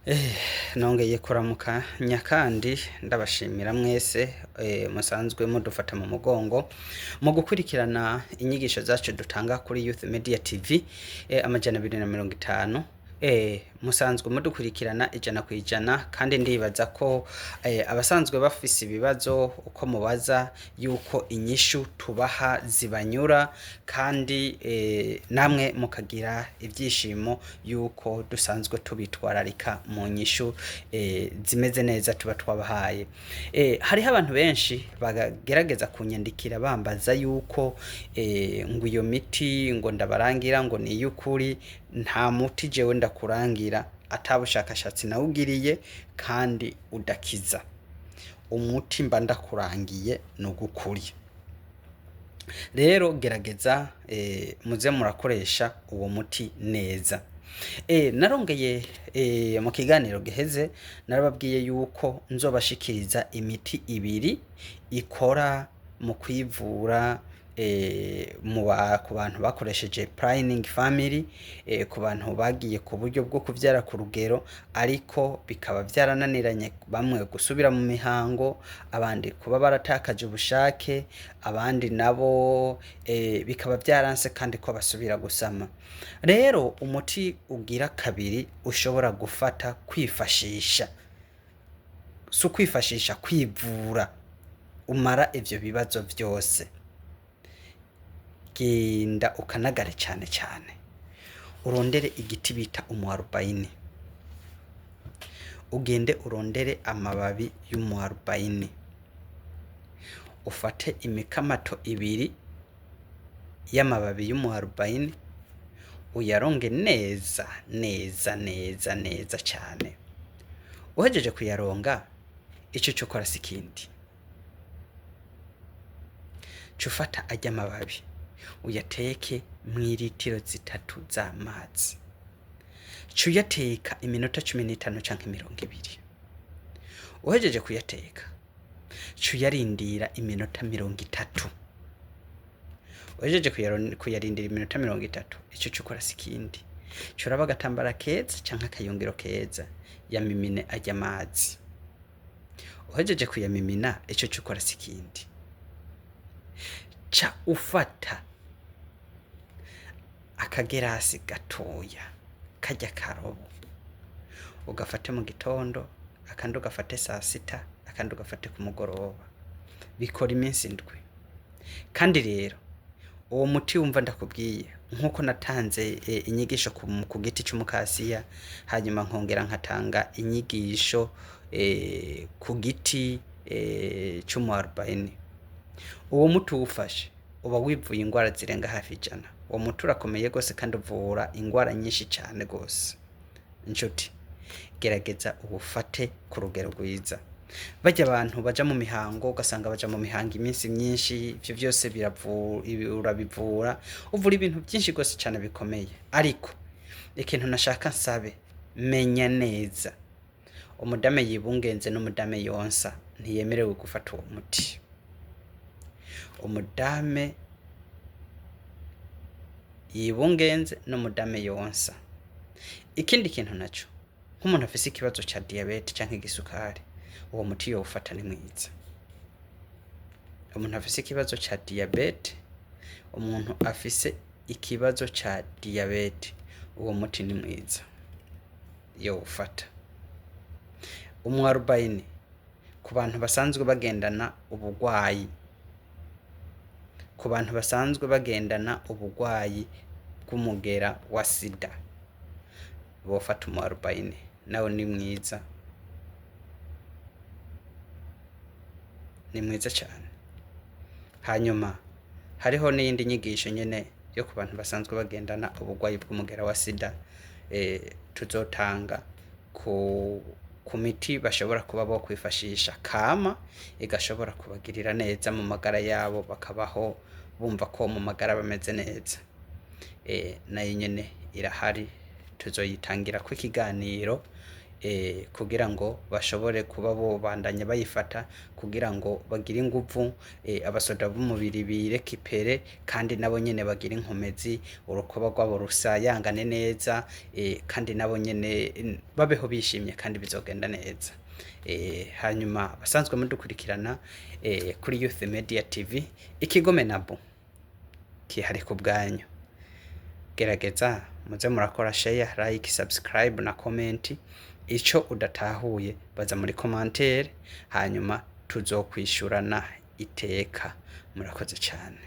Eh, nongeye kuramuka nyakandi ndabashimira mwese musanzwe mudufata mu mugongo mu gukurikirana inyigisho zacu dutanga kuri Youth Media TV amajana 250 musanzwe mudukurikirana ijana ku ijana kandi ndibaza ko abasanzwe bafise ibibazo uko mubaza yuko inyishu tubaha zibanyura kandi namwe mukagira ibyishimo yuko dusanzwe tubitwararika mu nyishu zimeze neza tuba twabahaye. Hariho abantu benshi bagerageza kunyandikira bambaza yuko ngo iyo miti ngo ndabarangira ngo ni y'ukuri. Nta muti jewe ndakurangira atabushakashatsi nawugiriye kandi udakiza. Umuti mba ndakurangiye n'ugukuri. Rero gerageza muze murakoresha uwo muti neza. Narongeye mu kiganiro giheze narababwiye yuko nzobashikiriza imiti ibiri ikora mu kwivura ku bantu bakoresheje planning family, ku bantu bagiye ku buryo bwo kuvyara ku rugero ariko bikaba vyarananiranye, bamwe gusubira mu mihango, abandi kuba baratakaje ubushake, abandi nabo bikaba vyaranse kandi ko basubira gusama. Rero umuti ugira kabiri ushobora gufata kwifashisha, si kwifashisha, kwivura umara ivyo bibazo vyose. Genda ukanagare cyane cyane urondere igiti bita umuarubaini, ugende urondere amababi y'umuarubaini, ufate imikamato ibiri y'amababi y'umuarubaini uyaronge neza neza neza neza cyane. Uhejeje kuyaronga ico cyo kora sikindi cufata ajya amababi uyateke mwiritiro 3 z'amazi, cuyateka iminota 15 canke 20. Uhejeje kuyateka cuyarindira iminota 30. Uhejeje kuyarindira iminota 30 ico cukora sikindi curaba agatambara keza canke akayungiro keza yamimine ajya amazi. Uhejeje kuyamimina ico cukora sikindi ca ufata akagerasi gatoya kajya karobo ugafate mu gitondo, akandi ugafate saa sita, akandi ugafate ku mugoroba. Bikora iminsi 7. Kandi rero uwo muti wumva ndakubwiye nkuko natanze inyigisho ku giti cy'umukasiya, hanyuma nkongera nkatanga inyigisho ku giti cy'umuarubaini. Uwo muti ufashe uba wivuye ingwara zirenga hafi 100. Uwo muti urakomeye gose kandi uvura ingwara nyinshi cyane gose. Inshuti gerageza ubufate ku rugero rwiza. Bajya abantu baja mu mihango ugasanga baja mu mihango iminsi myinshi, ivyo byose urabivura, uvura ibintu byinshi gose cyane bikomeye. Ariko ikintu nashaka nsabe, menya neza umudame yibungenze n'umudame yonsa ntiyemerewe gufata uwo muti. Umudame yibungenze n'umudame yonsa. Ikindi kintu naco, nk'umuntu afise ikibazo ca diabete canke igisukari, uwo muti yo ufata ni mwiza. Umuntu afise ikibazo ca diabete, umuntu afise ikibazo ca diabete, uwo muti ni mwiza yo ufata. Umuarubaini ku bantu basanzwe bagendana ubugwayi, ku bantu basanzwe bagendana ubugwayi bw'umugera wa sida, bofata umuarubaini nawo ni mwiza, ni mwiza cyane. Hanyuma hariho n'iyindi nyigisho nyene yo ku bantu basanzwe bagendana ubugwayi bw'umugera wa sida tuzotanga ku miti bashobora kuba bo kwifashisha kama igashobora kubagirira neza mu magara yabo, bakabaho bumva ko mu magara bameze neza. Nayo nyene irahari, tuzoyitangira ku ikiganiro kugira ngo bashobore kuba bobandanya bayifata kugira ngo bagire inguvu, abasoda b'umubiri birekipere kandi nabo nyene bagire inkomezi, urukoba rwabo rusayangane neza, kandi nabo nyene babeho bishimye kandi bizogenda neza. Hanyuma basanzwe mudukurikirana kuri Youth Media TV, ikigo Menabu kihari ku bwanyu. Gerageza muze murakora share, like, subscribe na comment. Ico udatahuye baza muri commentaire, hanyuma tuzokwishurana iteka. Murakoze cyane.